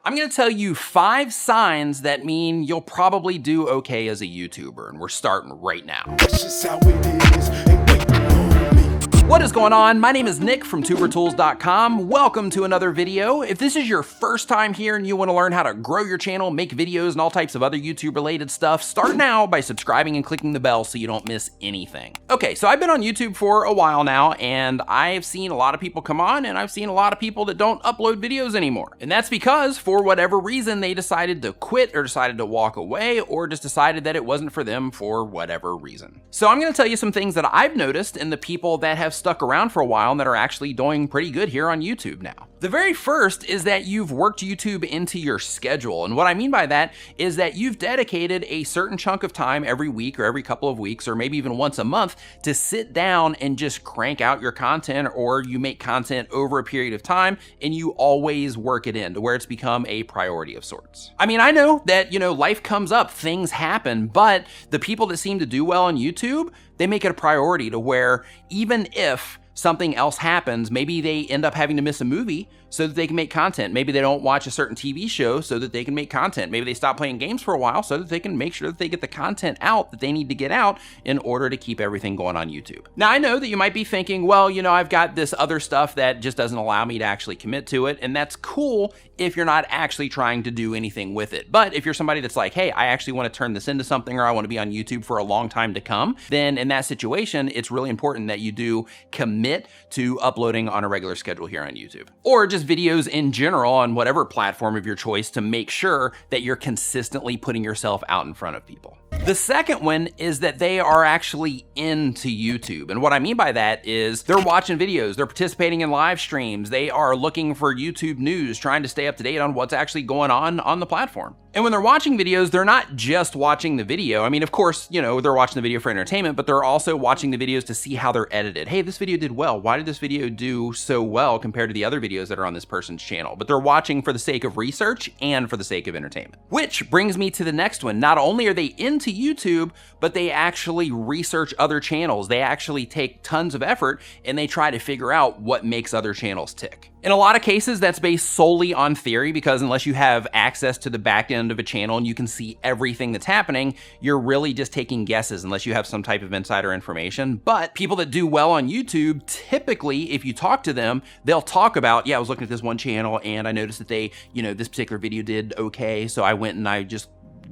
I'm gonna tell you 5 signs that mean you'll probably do okay as a YouTuber, and we're starting right now. That's just how it is. Ain't waiting on me. What is going on? My name is Nick from TuberTools.com. Welcome to another video. If this is your first time here and you want to learn how to grow your channel, make videos, and all types of other YouTube related stuff, start now by subscribing and clicking the bell so you don't miss anything. Okay, so I've been on YouTube for a while now, and I've seen a lot of people come on, and I've seen a lot of people that don't upload videos anymore. And that's because, for whatever reason, they decided to quit or decided to walk away or just decided that it wasn't for them for whatever reason. So I'm going to tell you some things that I've noticed in the people that have stuck around for a while and that are actually doing pretty good here on YouTube now. The very first is that you've worked YouTube into your schedule. And what I mean by that is that you've dedicated a certain chunk of time every week or every couple of weeks or maybe even once a month to sit down and just crank out your content, or you make content over a period of time and you always work it in to where it's become a priority of sorts. I mean, I know that, life comes up, things happen, but the people that seem to do well on YouTube, they make it a priority to where even if something else happens, maybe they end up having to miss a movie so that they can make content. Maybe they don't watch a certain TV show so that they can make content. Maybe they stop playing games for a while so that they can make sure that they get the content out that they need to get out in order to keep everything going on YouTube. Now, I know that you might be thinking, well, I've got this other stuff that just doesn't allow me to actually commit to it, and that's cool if you're not actually trying to do anything with it. But if you're somebody that's like, hey, I actually want to turn this into something, or I want to be on YouTube for a long time to come, then in that situation, it's really important that you do commit to uploading on a regular schedule here on YouTube, or just videos in general on whatever platform of your choice, to make sure that you're consistently putting yourself out in front of people. The second one is that they are actually into YouTube. And what I mean by that is they're watching videos, they're participating in live streams, they are looking for YouTube news, trying to stay up to date on what's actually going on the platform. And when they're watching videos, they're not just watching the video. I mean, of course, they're watching the video for entertainment, but they're also watching the videos to see how they're edited. Hey, this video did well. Why did this video do so well compared to the other videos that are on this person's channel? But they're watching for the sake of research and for the sake of entertainment. Which brings me to the next one. Not only are they into YouTube, but they actually research other channels. They actually take tons of effort and they try to figure out what makes other channels tick. In a lot of cases, that's based solely on theory, because unless you have access to the back end of a channel and you can see everything that's happening, you're really just taking guesses unless you have some type of insider information. But people that do well on YouTube, typically, if you talk to them, they'll talk about, yeah, I was looking at this one channel and I noticed that they, this particular video did okay. So I went and I just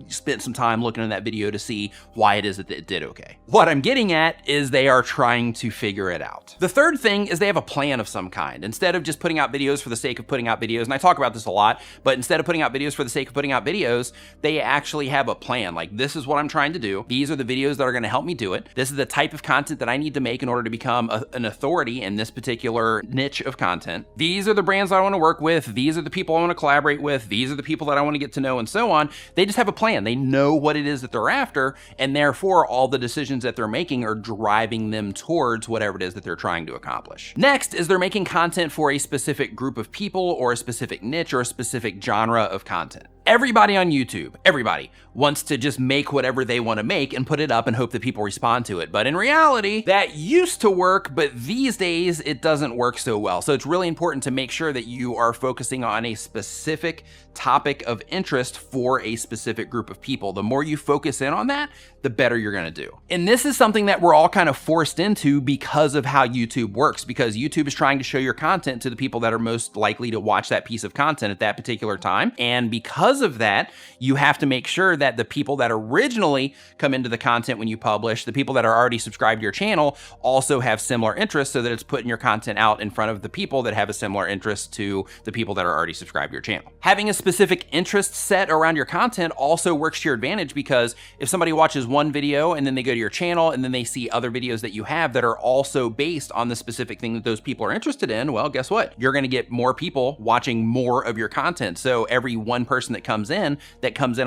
spent some time looking at that video to see why it is that it did okay. What I'm getting at is they are trying to figure it out. The third thing is they have a plan of some kind. Instead of just putting out videos for the sake of putting out videos, and I talk about this a lot, but instead of putting out videos for the sake of putting out videos, they actually have a plan. Like, this is what I'm trying to do. These are the videos that are going to help me do it. This is the type of content that I need to make in order to become an authority in this particular niche of content. These are the brands I want to work with. These are the people I want to collaborate with. These are the people that I want to get to know, and so on. They just have a plan. They know what it is that they're after, and therefore all the decisions that they're making are driving them towards whatever it is that they're trying to accomplish. Next is they're making content for a specific group of people or a specific niche or a specific genre of content. Everybody on YouTube, everybody wants to just make whatever they want to make and put it up and hope that people respond to it. But in reality, that used to work, but these days it doesn't work so well. So it's really important to make sure that you are focusing on a specific topic of interest for a specific group of people. The more you focus in on that, the better you're going to do. And this is something that we're all kind of forced into because of how YouTube works, because YouTube is trying to show your content to the people that are most likely to watch that piece of content at that particular time. And because of that, you have to make sure that the people that originally come into the content when you publish, the people that are already subscribed to your channel, also have similar interests, so that it's putting your content out in front of the people that have a similar interest to the people that are already subscribed to your channel. Having a specific interest set around your content also works to your advantage, because if somebody watches one video and then they go to your channel and then they see other videos that you have that are also based on the specific thing that those people are interested in, well, guess what? You're going to get more people watching more of your content. So every one person that comes in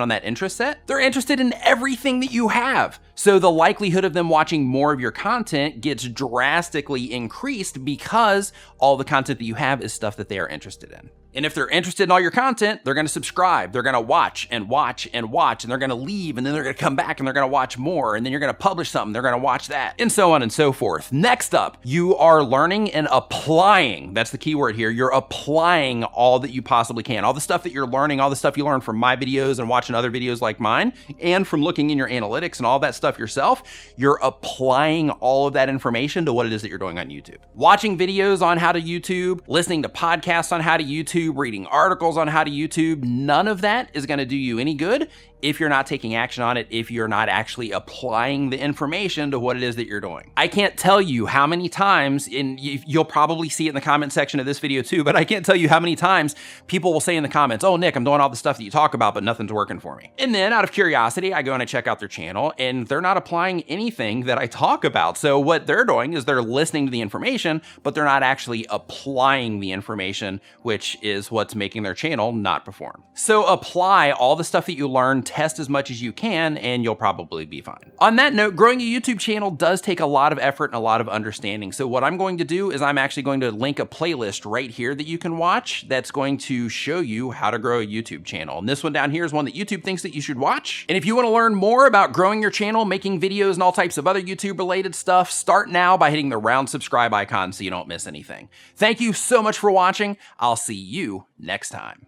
on that interest set, they're interested in everything that you have. So the likelihood of them watching more of your content gets drastically increased because all the content that you have is stuff that they are interested in. And if they're interested in all your content, they're gonna subscribe, they're gonna watch and watch and watch, and they're gonna leave, and then they're gonna come back and they're gonna watch more, and then you're gonna publish something, they're gonna watch that, and so on and so forth. Next up, you are learning and applying. That's the key word here. You're applying all that you possibly can. All the stuff that you're learning, all the stuff you learn from my videos and watching other videos like mine, and from looking in your analytics and all that stuff yourself, you're applying all of that information to what it is that you're doing on YouTube. Watching videos on how to YouTube, listening to podcasts on how to YouTube, reading articles on how to YouTube, none of that is gonna do you any good if you're not taking action on it, if you're not actually applying the information to what it is that you're doing. I can't tell you how many times, and you'll probably see it in the comment section of this video too, but I can't tell you how many times people will say in the comments, oh, Nick, I'm doing all the stuff that you talk about, but nothing's working for me. And then out of curiosity, I go and I check out their channel, and they're not applying anything that I talk about. So what they're doing is they're listening to the information, but they're not actually applying the information, which is what's making their channel not perform. So apply all the stuff that you learn, test as much as you can, and you'll probably be fine. On that note, growing a YouTube channel does take a lot of effort and a lot of understanding. So what I'm going to do is I'm actually going to link a playlist right here that you can watch that's going to show you how to grow a YouTube channel. And this one down here is one that YouTube thinks that you should watch. And if you want to learn more about growing your channel, making videos, and all types of other YouTube related stuff, start now by hitting the round subscribe icon so you don't miss anything. Thank you so much for watching. I'll see you next time.